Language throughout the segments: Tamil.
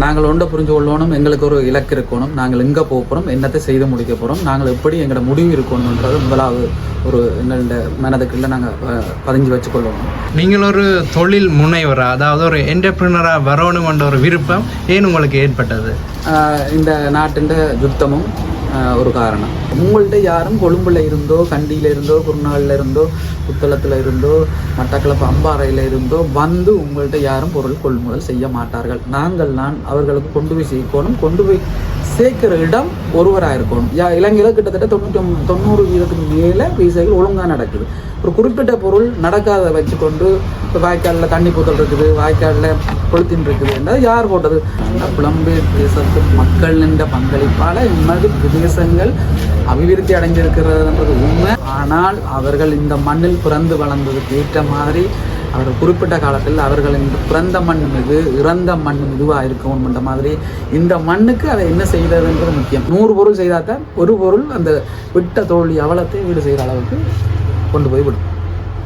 நாங்கள் ஒன்றை புரிஞ்சு கொள்ளணும், எங்களுக்கு ஒரு இலக்கு இருக்கணும், நாங்கள் எங்கே போகிறோம், என்னத்தை செய்து முடிக்க போகிறோம், நாங்கள் எப்படி எங்களோட முடிவு இருக்கணும்ன்றது முதலாவது ஒரு எங்களோட மனதுக்குள்ள நாங்கள் பதிஞ்சு வச்சுக்கொள்ளணும். நீங்கள் ஒரு தொழில் முனைவராக, அதாவது ஒரு என்டர்பிரினராக வரணுமென்ற ஒரு விருப்பம் ஏன் உங்களுக்கு ஏற்பட்டது? இந்த நாட்டின் யுத்தமும் ஒரு காரணம். உங்கள்கிட்ட யாரும் கொழும்புல இருந்தோ, கண்டியில் இருந்தோ, குருநாளில் இருந்தோ, புத்தளத்தில் இருந்தோ, மட்டக்களப்பு அம்பாறையில் இருந்தோ வந்து உங்கள்கிட்ட யாரும் பொருள் கொள்முதல் செய்ய மாட்டார்கள். நான் அவர்களுக்கு கொண்டு போய் சேர்க்கணும், கொண்டு போய் சேர்க்கிற இடம் ஒருவராக இருக்கணும். இலங்கையில் கிட்டத்தட்ட 90% மேலே விசைகள் ஒழுங்காக நடக்குது. ஒரு குறிப்பிட்ட பொருள் நடக்காத வச்சுக்கொண்டு வாய்க்காலில் தண்ணி பூத்தல் இருக்குது, வாய்க்காலில் கொளுத்தின் இருக்குது என்றால் யார் போட்டது? புலம்பெயர் தேசத்து மக்கள் என்ற பங்களிப்பால் இம்மது பிரதேசங்கள் அபிவிருத்தி அடைஞ்சிருக்கிறதுன்றது உண்மை. ஆனால் அவர்கள் இந்த மண்ணில் பிறந்து வளர்ந்ததுக்கு ஏற்ற மாதிரி அவர் குறிப்பிட்ட காலத்தில் அவர்கள் இந்த பிறந்த மண் மீது இறந்த மண் இதுவாக இருக்கணும்ன்ற மாதிரி இந்த மண்ணுக்கு அதை என்ன செய்கிறதுன்றது முக்கியம். 100 பொருள் செய்தால்தான் ஒரு பொருள் அந்த விட்ட தோல்வி அவலத்தை வீடு செய்கிற அளவுக்கு கொண்டு போய் விடும்.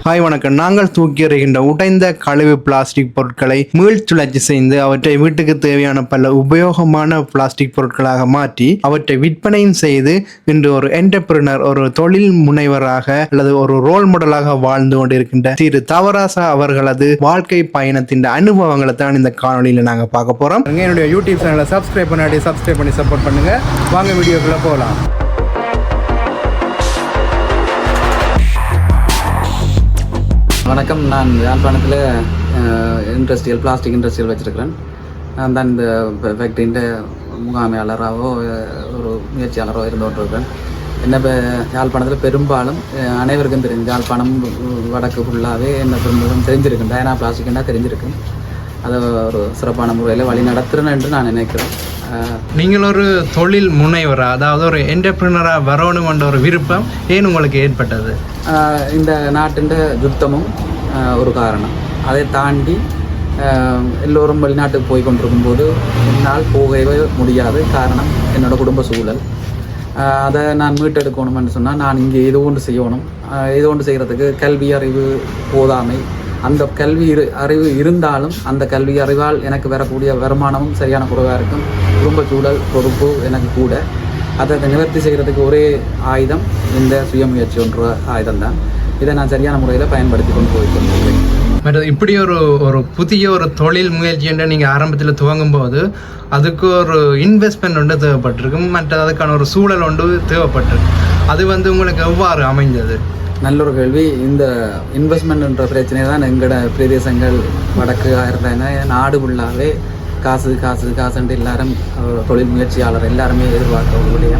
ஹாய் வணக்கம். நாங்கள் தூக்கி எறிகின்ற உடைந்த கழிவு பிளாஸ்டிக் பொருட்களை மீள்சுழற்சி செய்து அவற்றை வீட்டுக்கு தேவையான பல உபயோகமான பிளாஸ்டிக் பொருட்களாக மாற்றி அவற்றை விற்பனையும் செய்து இன்று ஒரு என்டர்பிரினர், ஒரு தொழில் முனைவராக அல்லது ஒரு ரோல் மாடலாக வாழ்ந்து கொண்டிருக்கின்ற திரு தவராசா அவர்களது வாழ்க்கை பயணத்தின் அனுபவங்களை தான் இந்த காணொலியில் நாங்கள் பார்க்க போகிறோம். என்னுடைய யூடியூப் சேனலை சப்ஸ்கிரைப் பண்ணி சப்போர்ட் பண்ணுங்க. வாங்க வீடியோக்குள்ள போகலாம். வணக்கம். நான் யாழ்ப்பாணத்தில் பிளாஸ்டிக் இண்டஸ்ட்ரியல் வச்சுருக்கிறேன். நான் தான் இந்த ஃபேக்ட்ரியின் முகாமையாளராகவோ ஒரு முயற்சியாளரோ இருந்து கொண்டிருக்கிறேன். என்ன இப்போ யாழ்ப்பாணத்தில் பெரும்பாலும் அனைவருக்கும் தெரிஞ்சு யாழ்ப்பாணம் வடக்கு ஃபுல்லாகவே என்ன பெரும்பாலும் தெரிஞ்சிருக்கு, டயனா பிளாஸ்டிக்னா தெரிஞ்சிருக்கு. அதை ஒரு சிறப்பான முறையில் வழி நடத்துகிறேன் என்று நான் நினைக்கிறேன். நீங்கள் ஒரு தொழில் முனைவராக, அதாவது ஒரு என்டர்பிரினராக வரணுமென்ற ஒரு விருப்பம் ஏன் உங்களுக்கு ஏற்பட்டது? இந்த நாட்டின் யுத்தமும் ஒரு காரணம். அதை தாண்டி எல்லோரும் வெளிநாட்டுக்கு போய் கொண்டிருக்கும்போது என்னால் போகவே முடியாது. காரணம் என்னோடய குடும்ப சூழல். அதை நான் மீட்டெடுக்கணும்னு சொன்னால் நான் இங்கே ஏதோ ஒன்று செய்யணும். ஏதோ ஒன்று செய்கிறதுக்கு கல்வி அறிவு போதாமை. அந்த கல்வி அறிவு இருந்தாலும் அந்த கல்வி அறிவால் எனக்கு வரக்கூடிய வருமானமும் சரியான குறைவாக இருக்கும். குடும்ப சூழல் பொறுப்பு எனக்கு கூட. அதை நிவர்த்தி செய்கிறதுக்கு ஒரே ஆயுதம் இந்த சுயமுயற்சி ஒன்ற ஆயுதம் தான். இதை நான் சரியான முறையில் பயன்படுத்தி கொண்டு போய்கொண்டிருக்கிறேன். இப்படி ஒரு புதிய ஒரு தொழில் முயற்சி என்று நீங்கள் ஆரம்பத்தில் துவங்கும் போது அதுக்கு ஒரு இன்வெஸ்ட்மெண்ட் ஒன்று தேவைப்பட்டிருக்கும், மற்ற அதுக்கான ஒரு சூழல் ஒன்று தேவைப்பட்டிருக்கு. அது உங்களுக்கு எவ்வாறு அமைஞ்சது? நல்ல ஒரு கேள்வி. இந்த இன்வெஸ்ட்மெண்ட்ன்ற பிரச்சனை தான் எங்களோட பிரதேசங்கள் வடக்கு ஆயிருந்தாங்க. நாடு ஃபுல்லாகவே காசுன்ட்டு எல்லாரும் தொழில் முயற்சியாளர் எல்லாருமே எதிர்பார்க்கக்கூடிய.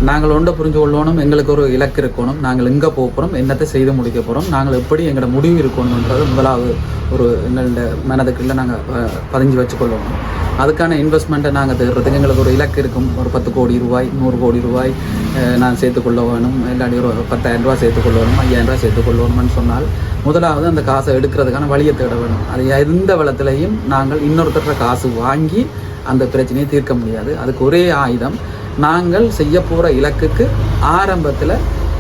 நாங்கள் ஒன்றை புரிஞ்சு கொள்ளணும், எங்களுக்கு ஒரு இலக்கு இருக்கணும், நாங்கள் எங்கே போகிறோம், என்னத்தை செய்து முடிக்க போகிறோம், நாங்கள் எப்படி எங்களோட முடிவு இருக்கணுன்றது முதலாவது ஒரு எங்களோட மனதுக்குள்ள நாங்கள் பதிஞ்சு வச்சுக்கொள்ளணும். அதுக்கான இன்வெஸ்ட்மெண்ட்டை நாங்கள் தேடுறதுக்கு எங்களுக்கு ஒரு இலக்கு இருக்கும். ஒரு 10 கோடி ரூபாய், 100 கோடி ரூபாய் நான் சேர்த்துக்கொள்ள வேணும், இல்லாட்டி ஒரு 10,000 ரூபா சேர்த்துக்கொள்ள வேணும், 5,000 ரூபா சேர்த்துக்கொள்ளணும்னு சொன்னால் முதலாவது அந்த காசை எடுக்கிறதுக்கான வழியை தேட வேணும். அது எந்த வளத்திலையும் நாங்கள் இன்னொருத்தர காசு வாங்கி அந்த பிரச்சனையை தீர்க்க முடியாது. அதுக்கு ஒரே ஆயுதம், நாங்கள் செய்ய போகிற இலக்குக்கு ஆரம்பத்தில்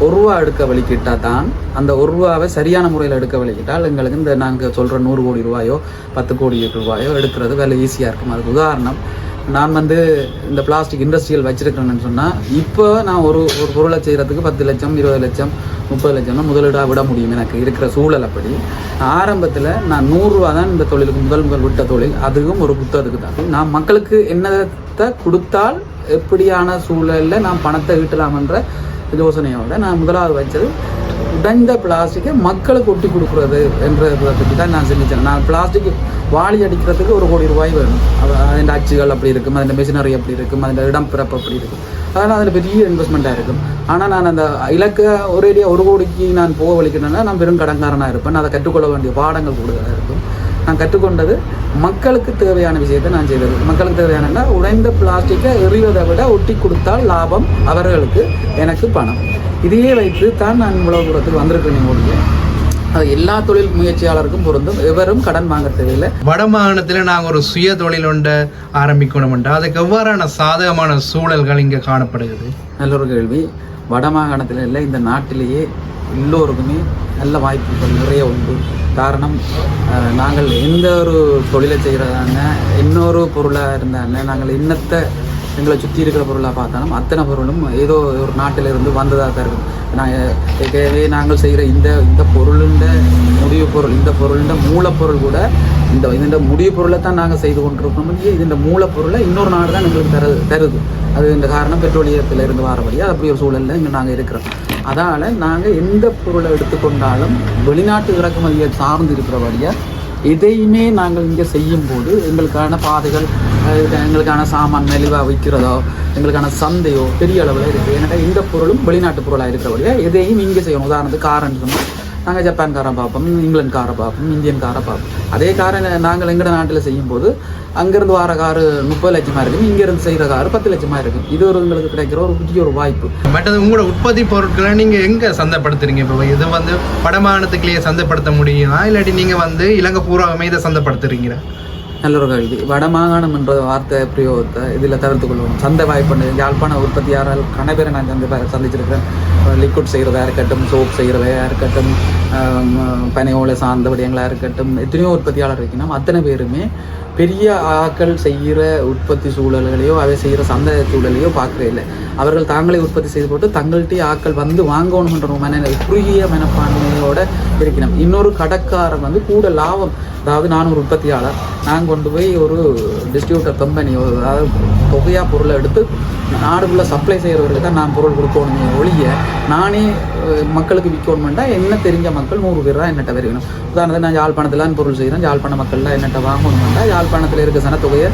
1 ரூபா எடுக்க வழிக்கிட்டால் தான், அந்த 1 ரூபாவை சரியான முறையில் எடுக்க வழிக்கிட்டால் எங்களுக்கு இந்த நாங்கள் சொல்கிற 100 கோடி ரூபாயோ 10 கோடி ரூபாயோ எடுக்கிறது வேலை ஈஸியாக இருக்கும். அதுக்கு உதாரணம், நான் இந்த பிளாஸ்டிக் இண்டஸ்ட்ரியல் வச்சுருக்கிறேன்னு சொன்னால் இப்போ நான் ஒரு பொருளை செய்கிறதுக்கு 10 லட்சம் 20 லட்சம் 30 லட்சம்னா முதலீடாக விட முடியும். எனக்கு இருக்கிற சூழல் அப்படி. ஆரம்பத்தில் நான் 100 ரூபா தான் இந்த தொழிலுக்கு முதல் விட்ட தொழில். அதுவும் ஒரு புத்தகத்துக்கு தான். நான் மக்களுக்கு என்னத்தை கொடுத்தால் எப்படியான சூழலில் நான் பணத்தை ஈட்டலாம்ன்ற யோசனையோட நான் முதலாவது வச்சது உடைந்த பிளாஸ்டிக்கை மக்களுக்கு ஒட்டி கொடுக்குறது என்ற விதத்துக்கு தான் நான் சிந்திச்சேன். நான் பிளாஸ்டிக் வாளி அடிக்கிறதுக்கு 1 கோடி ரூபாய் வேணும். அதில் அச்சுகள் அப்படி இருக்கும், அதில் மெஷினரி அப்படி இருக்கும், அதில் இடம் பிறப்பு அப்படி இருக்கும். அதனால் அதில் பெரிய இன்வெஸ்ட்மெண்ட்டாக இருக்கும். ஆனால் நான் அந்த இலக்கை ஒரேடியாக 1 கோடிக்கு நான் போக வலிக்கணும்னா நான் பெரும் கடன்காரனாக இருப்பேன். அதை கற்றுக்கொள்ள வேண்டிய பாடங்கள் கூடுதலாக இருக்கும். நான் கற்றுக்கொண்டது மக்களுக்கு தேவையான விஷயத்தை நான் செய்தது. மக்களுக்கு தேவையானன்னா உடைந்த பிளாஸ்டிக்கை எறிவதை விட ஒட்டி கொடுத்தால் லாபம் அவர்களுக்கு, எனக்கு பணம். இதையே வைத்து தான் நான் இவ்வளவு தூரத்துக்கு வந்திருக்கேன். ஒழிய அது எல்லா தொழில் முயற்சியாளருக்கும் பொருந்தும். எவரும் கடன் வாங்க தேவையில்லை. வட மாகாணத்தில் நாங்கள் ஒரு சுய தொழில் ஒன்றை ஆரம்பிக்கணும்ன்றா அதுக்கு எவ்வாறான சாதகமான சூழல்கள் இங்கே காணப்படுகிறது? நல்ல ஒரு கேள்வி. வட மாகாணத்தில் இல்லை, இந்த நாட்டிலேயே எல்லோருக்குமே நல்ல வாய்ப்புகள் நிறைய உண்டு. காரணம் நாங்கள் எந்த ஒரு தொழிலை செய்கிறதாங்க இன்னொரு பொருளாக இருந்தாங்க நாங்கள் இன்னத்தை எங்களை சுற்றி இருக்கிற பொருளாக பார்த்தாலும் அத்தனை பொருளும் ஏதோ ஒரு நாட்டிலிருந்து வந்ததாக தான் இருக்கும். நாங்கள் செய்கிற இந்த பொருளுண்ட முடிவு பொருள் இந்த பொருளுண்ட மூலப்பொருள் கூட இந்த முடிவு பொருளை தான் நாங்கள் செய்து கொண்டிருக்கோம். இந்த மூலப்பொருளை இன்னொரு நாடு தான் எங்களுக்கு தருது. அது இந்த காரணம் பெட்ரோலியத்தில் இருந்து வரபடியாக அப்படி ஒரு சூழலில் இங்கே நாங்கள் இருக்கிறோம். அதனால் நாங்கள் எந்த பொருளை எடுத்துக்கொண்டாலும் வெளிநாட்டு இறக்குமதியை சார்ந்து இருக்கிறபடியாக எதையுமே நாங்கள் இங்கே செய்யும்போது எங்களுக்கான பாதைகள் எங்களுக்கான சாமான் மெலிவாக விற்கிறதோ எங்களுக்கான சந்தையோ பெரிய அளவில் இருக்குது. ஏன்னா இந்த பொருளும் வெளிநாட்டு பொருளாக இருக்கிறபடியாக எதையும் இங்கே செய்யணும். உதாரணத்துக்கு காரன்னு சொன்னால் நாங்கள் ஜப்பான் காரை பார்ப்போம், இங்கிலாந்து காரை பார்ப்போம், இந்தியன் காரை பார்ப்போம். அதே காரை நாங்கள் எங்கள் நாட்டில் செய்யும்போது அங்கேருந்து வர காரு 30 லட்சமாக இருக்கும், இங்கேருந்து செய்கிற காரு 10 லட்சமாக இருக்கும். இது ஒரு எங்களுக்கு கிடைக்கிற ஒரு புதிய ஒரு வாய்ப்பு. மற்றது உங்களோட உற்பத்தி பொருட்களை நீங்கள் எங்கே சந்தைப்படுத்துறீங்க? இப்போ இது வடமாகாணத்துக்குள்ளேயே சந்தைப்படுத்த முடியுமா, இல்லாட்டி நீங்கள் இலங்கை பூராவுமே இதை சந்தைப்படுத்துறீங்களா? நல்ல ஒரு கேள்வி. வடமாகாணம் என்ற வார்த்தை பிரயோகத்தை இதில் தவிர்த்து கொள்வோம். சந்தை வாய்ப்பு யாழ்ப்பாண உற்பத்தியாளர் கணபேரை நான் சந்திச்சிருக்கிறேன். லிக்விட் செய்கிறதா இருக்கட்டும், சோப் செய்கிறவையா இருக்கட்டும், பனையோலை சார்ந்த விடயங்களாக இருக்கட்டும், எத்தனையோ உற்பத்தியாளர் இருக்கணும். அத்தனை பேருமே பெரிய ஆக்கள் செய்கிற உற்பத்தி சூழல்களையோ அவை செய்கிற சந்தை சூழலையோ பார்க்கவே இல்லை. அவர்கள் தாங்களே உற்பத்தி செய்து போட்டு தங்கள்கிட்ட ஆக்கள் வந்து வாங்கணுன்ற குறுகிய மனப்பான்மையோடு இருக்கணும். இன்னொரு கடைக்காரன் கூட லாபம், அதாவது நான் ஒரு உற்பத்தியாளர், நான் கொண்டு போய் ஒரு டிஸ்ட்ரிபியூட்டர் கம்பெனி அதாவது தொகையாக பொருளை எடுத்து நாடுக்குள்ளே சப்ளை செய்கிறவர்களுக்கு தான் நான் பொருள் கொடுக்கணுமே ஒழிய நானே மக்களுக்கு விற்கணுமெண்டா என்ன தெரிஞ்ச மக்கள் 100 பேர் தான் என்னட்ட வரையணும். உதாரணத்துக்கு நான் யாழ்ப்பாணத்தில் பொருள் செய்கிறேன், யாழ்ப்பாண மக்கள்லாம் என்னட்ட வாங்கணுமெண்டா யாழ்ப்பாணத்தில் இருக்க சனத்தொகையை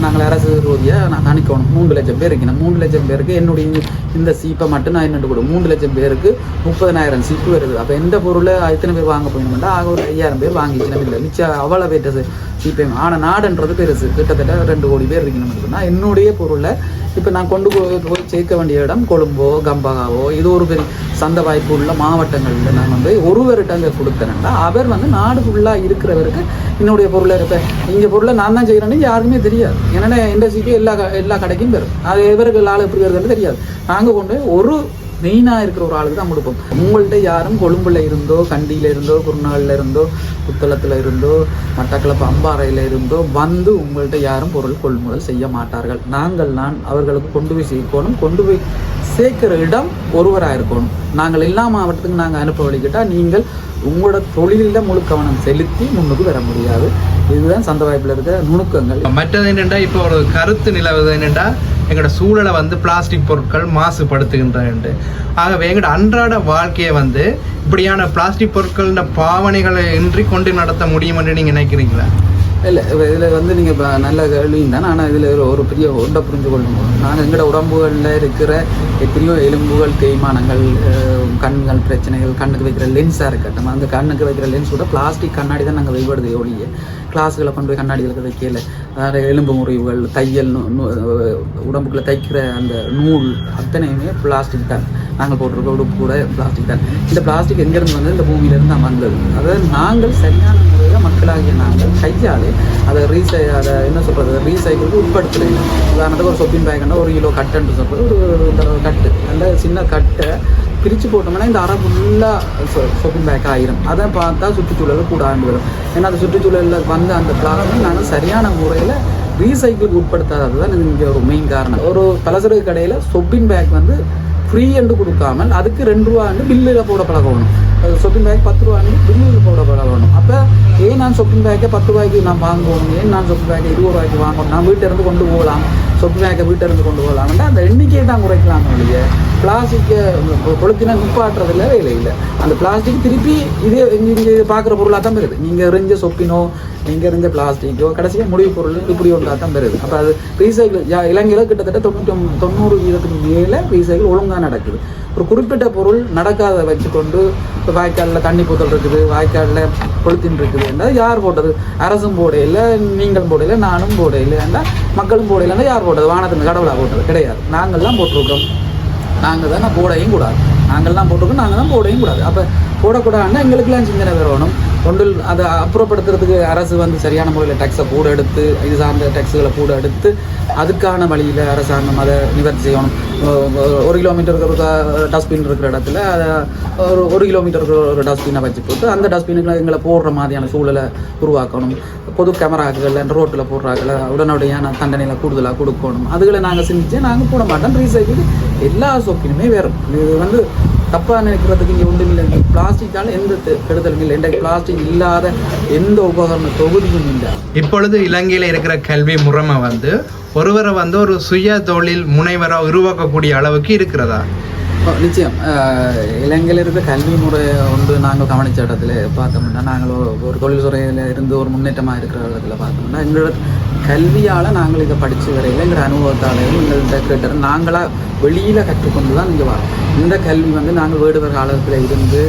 நாங்கள் அரசு ரூதியாக நான் கணிக்கணும். 3 லட்சம் பேர் இருக்கணும். 3 லட்சம் பேருக்கு என்னுடைய இந்த சீப்பை மட்டும் நான் என்னென்னு கொடுக்கும். 3 லட்சம் பேருக்கு 30,000 சீப்பு வருது. அப்போ எந்த பொருளை எத்தனை பேர் வாங்க போயணுமெண்டா ஆக ஒரு 5000 பேர் வாங்கிக்கணும். இல்லை மிச்சம் அவ்வளோ பேர் சீப்பை. ஆனால் நாடுன்றது பெருசு, கிட்டத்தட்ட 2 கோடி பேர் இருக்கணும்னு சொன்னால் என்னுடைய பொருளை இப்போ நான் கொண்டு போய் சேர்க்க வேண்டிய இடம் கொழும்போ கம்பகாவோ இது ஒரு பெரிய சந்தை வாய்ப்பு உள்ள மாவட்டங்களில் நான் ஒருவர்கிட்ட அங்கே கொடுத்தேன்னா அவர் நாடு ஃபுல்லாக இருக்கிறவருக்கு என்னுடைய பொருளை இருப்பேன். இங்கே பொருளை நான் தான் செய்கிறேன்னு யாருக்குமே தெரியாது. ஏன்னா இண்டஸ்ட்ரிக்கு எல்லா கடைக்கும் பெறும். அது எவர்கள் ஆள் எப்படி வருதுன்னு தெரியாது. நாங்கள் கொண்டு ஒரு மெயினாக இருக்கிற ஒரு ஆளுக்கு தான் கொடுப்போம். உங்கள்கிட்ட யாரும் கொழும்புல இருந்தோ, கண்டியில் இருந்தோ, குருநாளில் இருந்தோ, புத்தளத்தில் இருந்தோ, மட்டக்களப்பு அம்பாறையில் இருந்தோ உங்கள்கிட்ட யாரும் பொருள் கொள்முதல் செய்ய மாட்டார்கள். நான் அவர்களுக்கு கொண்டு போய் சேர்க்கணும். கொண்டு போய் சேர்க்கிற இடம் ஒருவராக இருக்கணும். நாங்கள் எல்லா மாவட்டத்துக்கும் நாங்கள் அனுப்ப வழிக்கிட்டால் நீங்கள் உங்களோட தொழிலில் முழு கவனம் செலுத்தி முன்னுக்கு வர முடியாது. இதுதான் சந்தை வாய்ப்பில் இருக்கிற நுணுக்கங்கள். மற்றது என்னென்னா இப்போ ஒரு கருத்து நிலவுது என்னென்னா எங்களோட சூழலை பிளாஸ்டிக் பொருட்கள் மாசுபடுத்துகின்றன. ஆகவே எங்களோட அன்றாட வாழ்க்கையை இப்படியான பிளாஸ்டிக் பொருட்கள பாவனைகளை இன்றி கொண்டு நடத்த முடியும் என்று நீங்கள் நினைக்கிறீங்களா? இல்லை, இதில் நீங்கள் இப்போ நல்ல கேள்வியும் தான். ஆனால் இதில் ஒரு பெரிய ஒன்றை புரிஞ்சு கொள்ளணும். நாங்கள் எங்களோட உடம்புகளில் இருக்கிற எத்தனையோ எலும்புகள் தேய்மானங்கள், கண்கள் பிரச்சனைகள், கண்ணுக்கு வைக்கிற லென்ஸாக இருக்கட்டும், அந்த கண்ணுக்கு வைக்கிற லென்ஸ் கூட பிளாஸ்டிக் கண்ணாடி தான் நாங்கள் வைப்படுது ஒழிய கிளாஸுகளை கொண்டு போய் கண்ணாடிகளுக்கு வைக்கல. அதாவது எலும்பு முறிவுகள், தையல், உடம்புக்குள்ளே தைக்கிற அந்த நூல் அத்தனையுமே பிளாஸ்டிக் தான். நாங்கள் போட்டிருக்க உடுப்பு கூட பிளாஸ்டிக் தான். இந்த பிளாஸ்டிக் எங்கேருந்து இந்த பூமியிலேருந்து தான் வந்தது. அதாவது நாங்கள் சரியான முறையில் மக்களாகிய நாங்கள் கையாலே அதை என்ன சொல்கிறது, ரீசைக்கிளுக்கு உட்படுத்துகிறேன். உதாரணத்துக்கு ஒரு சொப்பின் பேக்குன்னா 1 கிலோ கட்டுன்னு சொல்கிறது, ஒரு கட்டு நல்ல சின்ன கட்டை பிரித்து போட்டோம்னா இந்த அரை ஃபுல்லாக சொப்பின் பேக் ஆகிரும். அதை பார்த்தா சுற்றுச்சூழல் கூட ஆண்டு வரும். ஏன்னா அந்த சுற்றுச்சூழலில் அந்த பிளாஸ்டிக் நாங்கள் சரியான முறையில் ரீசைக்கிளுக்கு உட்படுத்தாதது தான் இங்கே ஒரு மெயின் காரணம். ஒரு பலசரக்கு கடையில் சொப்பின் பேக் ஃப்ரீ என்று கொடுக்காமல் அதுக்கு 2 ரூபான்னு பில்லில் போட பழகணும். சொப்பிங் பேக் 10 ரூபான்னு பில்லில் போட பழகணும். அப்போ ஏன் நான் சொப்பிங் பேக்கை 10 ரூபாய்க்கு நான் வாங்குவோம், ஏன் நான் சொப்பிங் பேக்கை 20 ரூபாய்க்கு வாங்கணும், நான் வீட்டிலேருந்து கொண்டு போகலாம், சொப்பிங் பேக்கை வீட்டிலேருந்து கொண்டு போகலாம்னா அந்த எண்ணிக்கையை தான் குறைக்கலாம் ஒழிய பிளாஸ்டிக்கை கொளுத்தினா நிப்பாட்டுறதுல வேலை இல்லை. அந்த பிளாஸ்டிக் திருப்பி இங்கே பார்க்குற பொருளாக தான் வருது. நீங்கள் எறிஞ்ச சொப்பினோ நீங்கள் எறிஞ்ச பிளாஸ்டிக்கோ கடைசியாக முடிவு பொருள் இப்படி ஒன்றாக தான் வருது. அப்போ அது ரீசைக்கிள் இலங்கையில் கிட்டத்தட்ட 90% மேலே ரீசைக்கிள் ஒழுங்காக நடக்குது. ஒரு குறிப்பிட்ட பொருள் நடக்காத வச்சுக்கொண்டு இப்போ வாய்க்காலில் தண்ணி பூத்தல் இருக்குது, வாய்க்காலில் கொளுத்தின் இருக்குது என்றால் யார் போட்டது? அரசும் போடையில், நீங்களும் போடையில், நானும் போடையில் என்றால் மக்களும் போடையில்னா யார் போட்டது? வானத்தின் கடவுளாக போட்டது கிடையாது. நாங்கள் தான் போட்டிருக்கோம். நாங்கள் தான் போடையும் கூடாது. நாங்கள் தான் போட்டிருக்கோம், நாங்கள் தான் போடையும் கூடாது. அப்போ போடக்கூடாதுன்னா எங்களுக்கெல்லாம் சிந்தனை வரணும். ஒன்றில் அதை அப்புறப்படுத்துறதுக்கு அரசு வந்து சரியான முறையில் டேக்ஸை கூட எடுத்து இது சார்ந்த டேக்ஸுகளை கூட எடுத்து அதுக்கான வழியில் அரசாங்கம் அதை நிவர்த்தி செய்யணும். 1 கிலோமீட்டருக்கு ஒரு டஸ்ட்பின் இருக்கிற இடத்துல அதை ஒரு கிலோமீட்டருக்கு ஒரு டஸ்ட்பினை வச்சு போட்டு அந்த டஸ்ட்பினுக்கு எங்களை போடுற மாதிரியான சூழலை உருவாக்கணும். பொது கேமராக்கள் ரோட்டில் போடுறாக்களை உடனடியான தண்டனையில் கூடுதலாக கொடுக்கணும். அதுகளை நாங்கள் சிந்திச்சு நாங்கள் போட மாட்டோம். ரீசைக்கிள் எல்லா சொப்பினுமே வேறும். இது வந்து தப்பாக நினைக்கிறதுக்கு இங்கே ஒன்றும் இல்லை. பிளாஸ்டிக்கால் எந்த கெடுதலும் இல்லை. இன்றைக்கு பிளாஸ்டிக் இல்லாத எந்த உபகரண தொகுதியும் இல்லை. இப்பொழுது இலங்கையில் இருக்கிற கல்வி முறைமை வந்து ஒருவரை வந்து ஒரு சுய தொழில் முனைவராக உருவாக்கக்கூடிய அளவுக்கு இருக்கிறதா? நிச்சயம். இலங்கையில் இருக்கிற கல்வி முறை ஒன்று நாங்கள் கவனித்த இடத்துல பார்த்தோம்னா, நாங்கள் ஒரு தொழில் துறையில் இருந்து ஒரு முன்னேற்றமாக இருக்கிற இடத்துல பார்த்தோம்னா, எங்களோட கல்வியால் நாங்கள் இதை படித்து வரையில் எங்களோட அனுபவத்தாலையும் எங்கள்கிட்ட கேட்டு நாங்களாக வெளியில் கற்றுக்கொண்டு தான் இங்கே வரோம். இந்த கல்வி வந்து நாங்கள் வேடுவர் காலத்தில் இருந்து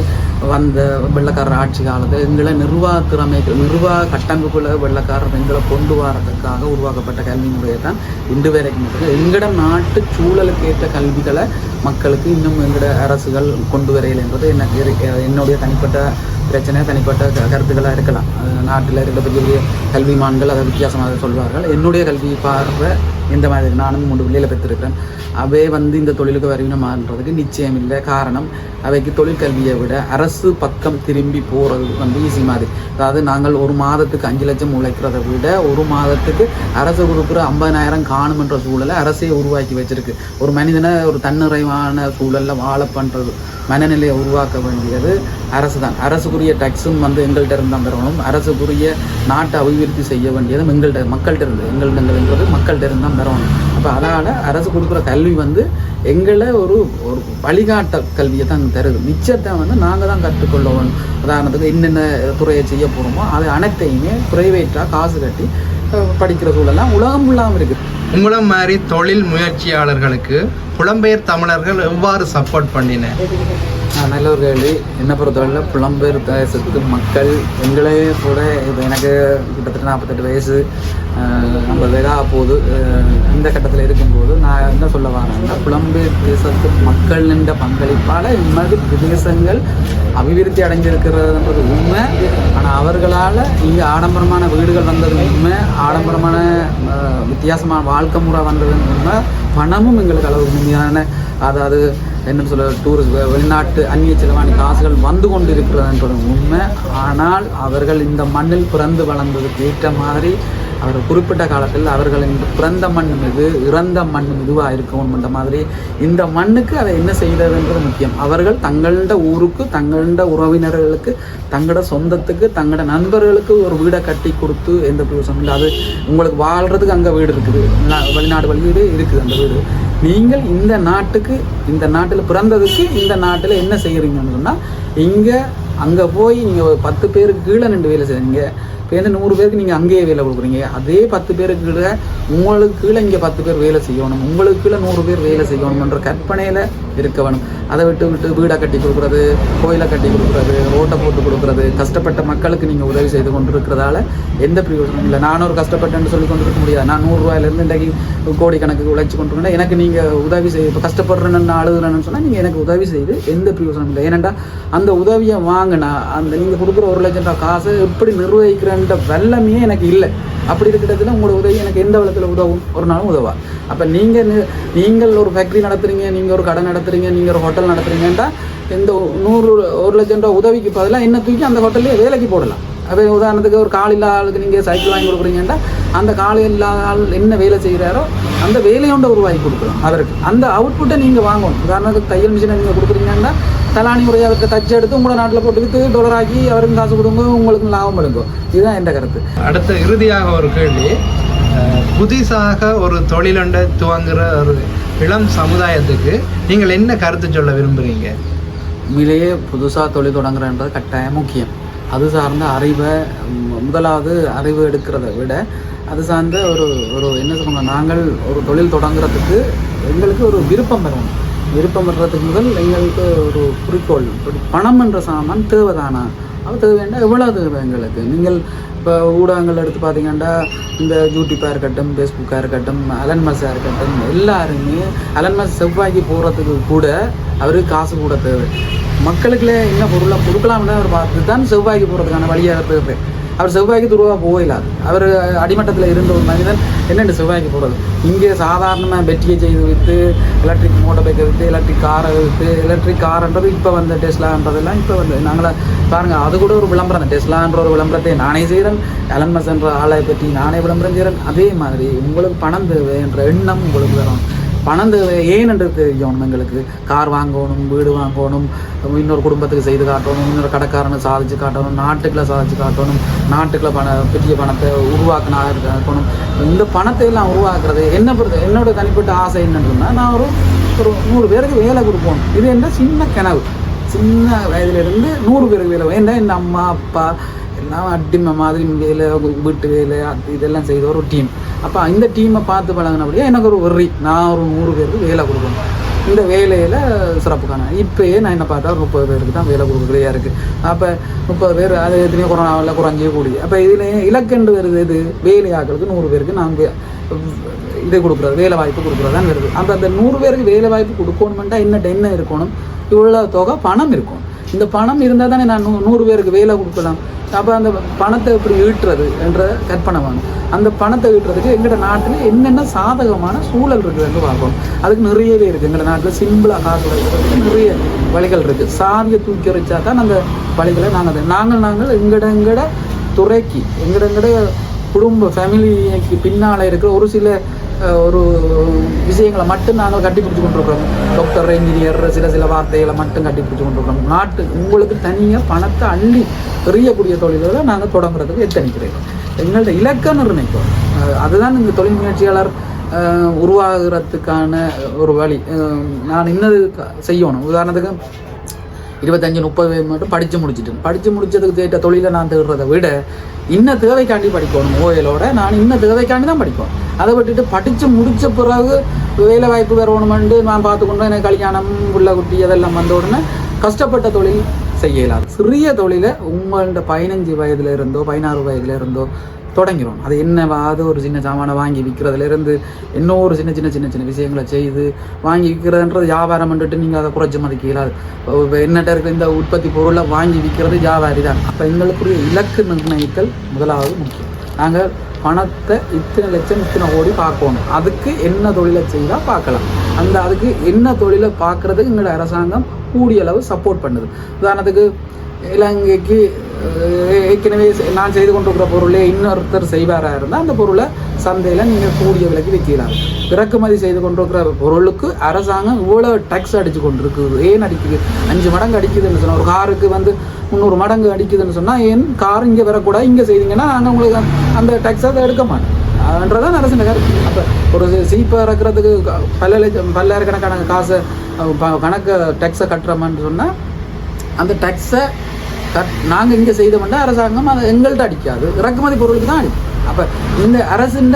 வந்த வெள்ளக்காரர் ஆட்சி காலத்தில் எங்களை நிர்வாக கட்டமைப்புக்குள்ள வெள்ளக்காரர் எங்களை கொண்டு வரதுக்காக உருவாக்கப்பட்ட கல்வி முறையை தான் இன்று வரைக்கும் இருக்குது. எங்களோட நாட்டு சூழலுக்கு ஏற்ற கல்விகளை மக்களுக்கு இன்னும் எங்களோட அரசுகள் கொண்டு வரையில் என்பது எனக்கு என்னுடைய தனிப்பட்ட பிரச்சனை, தனிப்பட்ட கருத்துக்களாக இருக்கலாம். நாட்டில் இருக்கிற பெரிய கல்விமான்கள் அதை வித்தியாசமாக சொல்வார்கள். என்னுடைய கல்வி பார்வை இந்த மாதிரி நானும் 3 பிள்ளைகளை பெற்றிருக்கிறேன். அவை வந்து இந்த தொழிலுக்கு வருவினமான்றதுக்கு நிச்சயம் இல்லை. காரணம், அவைக்கு தொழிற்கல்வியை விட அரசு பக்கம் திரும்பி போகிறது வந்து ஈஸி மாதிரி. அதாவது நாங்கள் ஒரு மாதத்துக்கு 5 லட்சம் உழைக்கிறத விட ஒரு மாதத்துக்கு அரசு கொடுக்குற 50,000 காணுமென்ற சூழலை அரசே உருவாக்கி வச்சிருக்கு. ஒரு மனிதனை ஒரு தன்னிறைவான சூழலில் வாழ பண்ணுறது மனநிலையை உருவாக்க வேண்டியது அரசு தான். அரசுக்குரிய டேக்ஸும் வந்து எங்கள்கிட்ட இருந்தால் பெறணும். அரசுக்குரிய நாட்டை அபிவிருத்தி செய்ய வேண்டியதும் மக்கள்கிட்ட இருந்து எங்கள்கிட்டங்கிறது மக்கள்கிட்ட இருந்தால் பெறணும். அப்போ அதனால் அரசு கொடுக்குற கல்வி வந்து எங்களை ஒரு வழிகாட்ட கல்வியை தான் தருது. மிச்சத்தை வந்து நாங்கள் தான் கற்றுக்கொள்ளணும். உதாரணத்துக்கு என்னென்ன துறையை செய்ய போகிறோமோ அது அனைத்தையுமே ப்ரைவேட்டாக காசு கட்டி படிக்கிற சூழலாம் உலகம் இல்லாமல் இருக்குது. உங்களை மாதிரி தொழில் முயற்சியாளர்களுக்கு புலம்பெயர் தமிழர்கள் எவ்வாறு சப்போர்ட் பண்ணினேன்? நல்ல ஒரு கேள்வி. என்னை பொறுத்தவரையில் புலம்பெயர் தேசத்து மக்கள் எங்களே கூட இப்போ எனக்கு கிட்டத்தட்ட 48 வயசு 50 வயதாக போகுது. இந்த கட்டத்தில் இருக்கும்போது நான் என்ன சொல்ல வரேன்னா, புலம்பெயர் தேசத்து மக்கள் என்ற பங்களிப்பால் இம்மாதிரி பிரதேசங்கள் அபிவிருத்தி அடைஞ்சிருக்கிறதுன்றது உண்மை. ஆனால் அவர்களால் இங்கே ஆடம்பரமான வீடுகள் வந்தது உண்மை, ஆடம்பரமான வித்தியாசமான வாழ்க்கை முறை வந்ததுன்னு உண்மை. பணமும் எங்களுக்கு அளவு உண்மையான, அதாவது என்ன சொல்ல, டூரிஸ்ட் வெளிநாட்டு அந்நிய செலவாணி காசுகள் வந்து கொண்டு இருக்கிறதுன்றது உண்மை. ஆனால் அவர்கள் இந்த மண்ணில் பிறந்து வளர்ந்ததுக்கு ஏற்ற மாதிரி அவர் குறிப்பிட்ட காலத்தில் அவர்களின் பிறந்த மண் இது இறந்த மண் இதுவாக இருக்கணும்ன்ற மாதிரி இந்த மண்ணுக்கு அதை என்ன செய்கிறதுன்றது முக்கியம். அவர்கள் தங்களோட ஊருக்கு, தங்களோட உறவினர்களுக்கு, தங்களோட சொந்தத்துக்கு, தங்களோட நண்பர்களுக்கு ஒரு வீடை கட்டி கொடுத்து எந்த பிரயோசனம் இல்லை. அது உங்களுக்கு வாழ்கிறதுக்கு அங்கே வீடு இருக்குது, வெளிநாடு வீடு இருக்குது. அந்த வீடு நீங்கள் இந்த நாட்டுக்கு, இந்த நாட்டில் பிறந்ததுக்கு இந்த நாட்டில் என்ன செய்கிறீங்கன்னு சொன்னால், இங்கே அங்கே போய் நீங்கள் 10 பேருக்கு கீழே நின்று வேலை செய்கிறீங்க. இப்போ 100 பேருக்கு நீங்கள் அங்கேயே வேலை கொடுக்குறீங்க. அதே 10 பேருக்கு கீழே உங்களுக்கு கீழே இங்கே 10 பேர் வேலை செய்யணும், உங்களுக்கு கீழே 100 பேர் வேலை செய்யணும்ன்ற கற்பனையில் இருக்க வேணும். அதை விட்டு வீடை கட்டி கொடுக்குறது, கோயிலை கட்டி கொடுக்குறது, ரோட்டை போட்டு கொடுக்குறது, கஷ்டப்பட்ட மக்களுக்கு நீங்கள் உதவி செய்து கொண்டு இருக்கிறதால எந்த பிரயோஜனம் இல்லை. நானும் ஒரு கஷ்டப்பட்டேன்னு சொல்லி கொண்டு இருக்க முடியாது. நான் 100 ரூபாயிலேருந்து இன்றைக்கு கோடிக்கணக்கு உழைச்சி கொண்டு எனக்கு நீங்கள் உதவி செய்ய, இப்போ கஷ்டப்படுறேன்னு அழுகுறேன்னு சொன்னால் நீங்கள் எனக்கு உதவி செய்து எந்த பிரயோஜனம் இல்லை. ஏனெண்டா அந்த உதவியை வாங்கினா அந்த நீங்கள் கொடுக்குற 1 லட்சம் ரூபா காசை எப்படி நிர்வகிக்கிறேன்ற வல்லமையே எனக்கு இல்லை. அப்படி இருக்கிறதுல உங்களோட உதவி எனக்கு எந்த வளத்தில் உதவும்? ஒரு நாளும் உதவா. அப்போ நீங்கள் ஒரு ஃபேக்ட்ரி நடத்துகிறீங்க, நீங்கள் ஒரு கடை நடத்துகிறீங்க, நீங்கள் ஒரு ஹோட்டல் நடத்துகிறீங்கன்னா இந்த 1 லட்சம் ரூபா உதவிக்கு பதிலாக என்ன தூக்கி அந்த ஹோட்டல்லே வேலைக்கு போடலாம். அதே உதாரணத்துக்கு ஒரு கால் இல்லாத ஆளுக்கு நீங்கள் சைக்கிள் வாங்கி கொடுக்குறீங்கன்னா அந்த கால் இல்லாத ஆள் என்ன வேலை செய்கிறாரோ அந்த வேலையோட உருவாக்கி கொடுக்குறோம். அவருக்கு அந்த அவுட்புட்டை நீங்கள் வாங்கணும். உதாரணத்துக்கு தையல் மிஷினை நீங்கள் கொடுக்குறீங்கன்னா தலானி முறையை அவருக்கு தச்சு எடுத்து உங்களோட நாட்டில் போட்டு விற்று $1 அவருக்கு காசு கொடுங்க, உங்களுக்கு லாபம் எடுக்கும். இதுதான் என் கருத்து. அடுத்த இறுதியாக ஒரு கேள்வி, புதிதாக ஒரு தொழிலொண்டை துவங்குற ஒரு இளம் சமுதாயத்துக்கு நீங்கள் என்ன கருத்து சொல்ல விரும்புகிறீங்க? உண்மையிலேயே புதுசாக தொழில் தொடங்குறன்றது கட்டாயம் முக்கியம். அது சார்ந்த அறிவை, முதலாவது அறிவு எடுக்கிறத விட அது சார்ந்த ஒரு என்ன சொல்லணும், நாங்கள் ஒரு தொழில் தொடங்குறதுக்கு எங்களுக்கு ஒரு விருப்பம் பெறணும். விருப்பம் பெறதுக்கு முதல் எங்களுக்கு ஒரு குறிக்கோள், பணம் என்ற சாமான் தேவைதானா, அது தேவைன்னா எவ்வளோ தேவை எங்களுக்கு. நீங்கள் இப்போ ஊடகங்கள் எடுத்து பார்த்தீங்கன்னா இந்த யூடியூப்பாக இருக்கட்டும், ஃபேஸ்புக்காக இருக்கட்டும், அலன் மஸ்ஸாக இருக்கட்டும், எல்லாருமே அலன் மஸ் செவ்வாய்க்கு போகிறதுக்கு கூட அவருக்கு காசு கூட தேவை. மக்களுக்குள்ளே என்ன பொருளை கொடுக்கலாம்னு அவர் பார்த்து தான் செவ்வாய்க்கு போகிறதுக்கான வழியாக இருக்கிறது. அவர் செவ்வாய்க்கு துருவா போயிடாது. அவர் அடிமட்டத்தில் இருந்த ஒரு மனிதன் என்னென்று செவ்வாய்க்கு போகிறது. இங்கே சாதாரணமாக பெட்டியை செய்து விற்று எலக்ட்ரிக் மோட்டர் பைக்கை விற்று எலக்ட்ரிக் காரை விற்று எலக்ட்ரிக் கார்ன்றது இப்போ வந்த டெஸ்லான்றதெல்லாம் இப்போ வந்து நாங்கள பாருங்கள், அது கூட ஒரு விளம்பரம் தான். டெஸ்லான்ற ஒரு விளம்பரத்தை நானே செய்கிறேன், எலன் மஸ்க்ன்ற ஆளை பற்றி நானே விளம்பரம் செய்கிறேன். அதே மாதிரி உங்களுக்கு பணம் தேவை என்ற எண்ணம் உங்களுக்கு வரும். பணம் தேவை ஏன்னு தெரியணும். எங்களுக்கு கார் வாங்கணும், வீடு வாங்கணும், இன்னொரு குடும்பத்துக்கு செய்து காட்டணும், இன்னொரு கடைக்காரனை சாதிச்சு காட்டணும், நாட்டுக்குள்ள சாதிச்சு காட்டணும், நாட்டுக்குள்ள பெரிய பணத்தை உருவாக்கினா இருக்கணும். இந்த பணத்தை எல்லாம் உருவாக்குறது என்னோட தனிப்பட்ட ஆசை என்னன்னு சொன்னால், நான் ஒரு 100 பேருக்கு வேலை கொடுப்போம். இது என்ன சின்ன கனவு. சின்ன வயதிலிருந்து 100 பேருக்கு வேலை. ஏன்னா இந்த அம்மா அப்பா எல்லாம் அடிமை மாதிரி வேலை, வீட்டு வேலை, இதெல்லாம் செய்த ஒரு டீம். அப்போ இந்த டீமை பார்த்து பழகினபடியே எனக்கு ஒரு வெறி, நான் ஒரு 100 பேருக்கு வேலை கொடுக்கணும். இந்த வேலையில் சிறப்புக்கான இப்போயே நான் என்ன பார்த்தா 30 பேருக்கு தான் வேலை கொடுக்குறதா இருக்குது. அப்போ 30 பேர் அது எத்தனையோ கொரோனாவில் குறைஞ்சே கூடிய. அப்போ இதில் இலக்கெண்டு வருது, இது வேலையாக்களுக்கு 100 பேருக்கு நாங்கள் இது கொடுக்குறது, வேலை வாய்ப்பு கொடுக்குறதான் வருது. அப்போ அந்த 100 பேருக்கு வேலை வாய்ப்பு கொடுக்கணுமெண்டா என்ன இருக்கணும், இவ்வளோ தொகை பணம் இருக்கும். இந்த பணம் இருந்தால் தானே நான் 100 பேருக்கு வேலை கொடுக்கலாம். அப்போ அந்த பணத்தை எப்படி ஈட்டுறது என்ற கற்பனை வேணும். அந்த பணத்தை ஈட்டுறதுக்கு எங்களோட நாட்டில் என்னென்ன சாதகமான சூழல் இருக்குதுன்னு பார்க்கணும். அதுக்கு நிறையவே இருக்குது. எங்களோட நாட்டில் சிம்பிளாக காசு உழைக்கிறதுக்கு நிறைய வழிகள் இருக்குது. சாதியை தூக்கி வச்சா தான் அந்த வழிகளை நாங்கள் எங்கட துறைக்கு எங்கட குடும்ப ஃபேமிலிக்கு பின்னால் இருக்கிற ஒரு சில ஒரு விஷயங்களை மட்டும் நாங்கள் கட்டிப்பிடிச்சு கொண்டிருக்கிறோம். டாக்டர், இன்ஜினியர், சில வார்த்தைகளை மட்டும் கட்டிப்பிடிச்சு கொண்டிருக்கிறோம். நாட்டு உங்களுக்கு தனியாக பணத்தை அள்ளி எறியக்கூடிய தொழில்களை நாங்கள் தொடங்குறதுக்கு எத்தனிக்கிறோம். எங்கள்கிட்ட இலக்கம் நிர்ணயிக்கும். அதுதான் இந்த தொழில் முயற்சியாளர் உருவாகிறதுக்கான ஒரு வழி. நான் இன்னது செய்யணும். உதாரணத்துக்கு 25-30 மட்டும் படித்து முடிச்சதுக்கு தேட்ட தொழிலை நான் தேடுறதை விட இன்னும் தேவைக்காண்டி படிக்கணும். ஓயலோட நான் இன்னும் தேவைக்காண்டி தான் படிக்கணும். அதை விட்டுட்டு படித்து முடித்த பிறகு வேலை வாய்ப்பு வரணுமெண்டு நான் பார்த்துக்கொண்டு எனக்கு கல்யாணம், புள்ள குட்டி அதெல்லாம் வந்த உடனே கஷ்டப்பட்ட தொழில் செய்யலாம். சிறிய தொழிலை உங்கள்கிட்ட 15 வயதுல இருந்தோ 16 வயதுல இருந்தோ தொடங்கிடும். அது என்னவாது ஒரு சின்ன சாமானை வாங்கி விற்கிறதுலேருந்து இன்னொரு சின்ன விஷயங்களை செய்து வாங்கி விற்கிறதுன்றது வியாபாரம் பண்ணிட்டு நீங்கள் அதை குறைச்சி மதிக்கலாது. என்னட்ட இருக்கிற இந்த உற்பத்தி பொருளை வாங்கி விற்கிறது வியாபாரி தான். அப்போ எங்களுக்குரிய இலக்கு நிர்ணயித்தல் முதலாவது முக்கியம். நாங்கள் பணத்தை இத்தனை லட்சம் இத்தனை கோடி பார்க்கணும். அதுக்கு என்ன தொழிலை செய்தால் பார்க்கலாம். அதுக்கு என்ன தொழிலை பார்க்குறதுக்கு எங்களோட அரசாங்கம் கூடிய அளவு சப்போர்ட் பண்ணுது. உதாரணத்துக்கு இலங்கைக்கு ஏற்கனவே நான் செய்து கொண்டிருக்கிற பொருளே இன்னொருத்தர் செய்வாராக இருந்தால் அந்த பொருளை சந்தையில் நீங்கள் கூடிய விலைக்கு விற்கலாம். இறக்குமதி செய்து கொண்டிருக்கிற பொருளுக்கு அரசாங்கம் இவ்வளோ டேக்ஸ் அடித்து கொண்டிருக்குது. ஏன் அடிக்குது? 5 மடங்கு அடிக்குதுன்னு சொன்னால், ஒரு காருக்கு 300 மடங்கு அடிக்குதுன்னு சொன்னால், ஏன் கார் இங்கே வரக்கூடாது, இங்கே செய்தீங்கன்னா நாங்கள் உங்களுக்கு அந்த டேக்ஸை அதை எடுக்க மாட்டோம். அதுன்றதான் அரசு கருத்து. அப்போ ஒரு சீப்பை இறக்குறதுக்கு பல்லாயிரக்கணக்கான காசை கணக்கு டேக்ஸை கட்டுறோமான்னு சொன்னால், அந்த டேக்ஸை நாங்கள் இங்கே செய்தோம்னா அரசாங்கம் அதை எங்கள்கிட்ட அடிக்காது, இறக்குமதி பொருளுக்கு தான் அடிக்கும். அப்போ இந்த அரசின்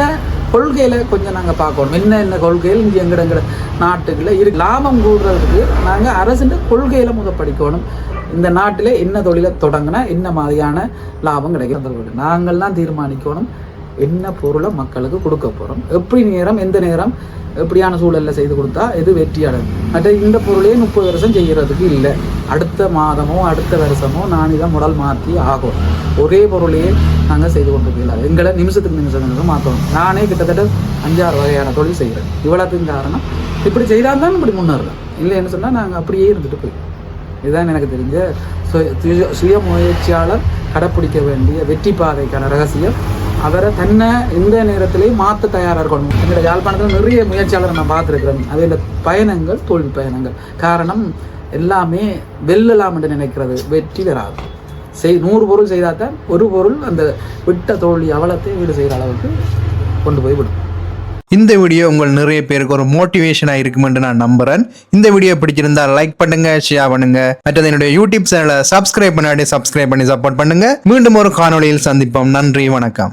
கொள்கையில் கொஞ்சம் நாங்கள் பார்க்கணும். என்ன கொள்கையில் இங்கே எங்கட நாட்டுக்குள்ள இருக்கு. லாபம் கூடுறதுக்கு நாங்கள் அரசின் கொள்கையில் படிக்கணும். இந்த நாட்டில் என்ன தொழிலை தொடங்கினா என்ன மாதிரியான லாபம் கிடைக்கும் நாங்கள் தான் தீர்மானிக்கணும். என்ன பொருளை மக்களுக்கு கொடுக்க போகிறோம், எப்படி நேரம், எந்த நேரம், எப்படியான சூழலில் செய்து கொடுத்தா எது வெற்றியாளர். மற்ற இந்த பொருளையே 30 வருஷம் செய்கிறதுக்கு இல்லை. அடுத்த மாதமோ அடுத்த வருஷமோ நான் இதை முடல் மாற்றி ஆகும். ஒரே பொருளையே நாங்கள் செய்து கொண்டிருக்கல. எங்களை நிமிஷத்துக்கு மாற்றணும். நானே கிட்டத்தட்ட 5-6 வகையான தொழில் செய்கிறேன். இவ்வளோத்துக்கு காரணம் இப்படி செய்தால் தான் இப்படி முன்னேறலாம். இல்லைன்னு சொன்னால் நாங்கள் அப்படியே இருந்துட்டு போய். இதுதான் எனக்கு தெரிஞ்ச சுய முயற்சியாளர் கடைப்பிடிக்க வேண்டிய வெற்றி பாதைக்கான ரகசியம். அவரை தன்னை இந்த நேரத்திலேயே மாற்ற தயாராக இருக்கணும். எங்களோட யாழ்ப்பாணத்தில் நிறைய முயற்சியாளரை நான் பார்த்துருக்குறேன். அதில் பயணங்கள் தோல்வி பயணங்கள். காரணம் எல்லாமே வெல்லலாம் என்று நினைக்கிறது வெற்றி பெறாது. 100 பொருள் செய்தால் தான் ஒரு பொருள் அந்த விட்ட தோல்வி அவலத்தை வீடு செய்கிற அளவுக்கு கொண்டு போய் விடும். இந்த வீடியோ உங்கள் நிறைய பேருக்கு ஒரு மோட்டிவேஷனாக இருக்குமென்று நான் நம்புறேன். இந்த வீடியோ பிடிச்சிருந்தா லைக் பண்ணுங்க, ஷேர் பண்ணுங்க. மற்றது என்னுடைய யூடியூப் சேனலை சப்ஸ்கிரைப் பண்ணி சப்போர்ட் பண்ணுங்க. மீண்டும் ஒரு காணொளியில் சந்திப்போம். நன்றி, வணக்கம்.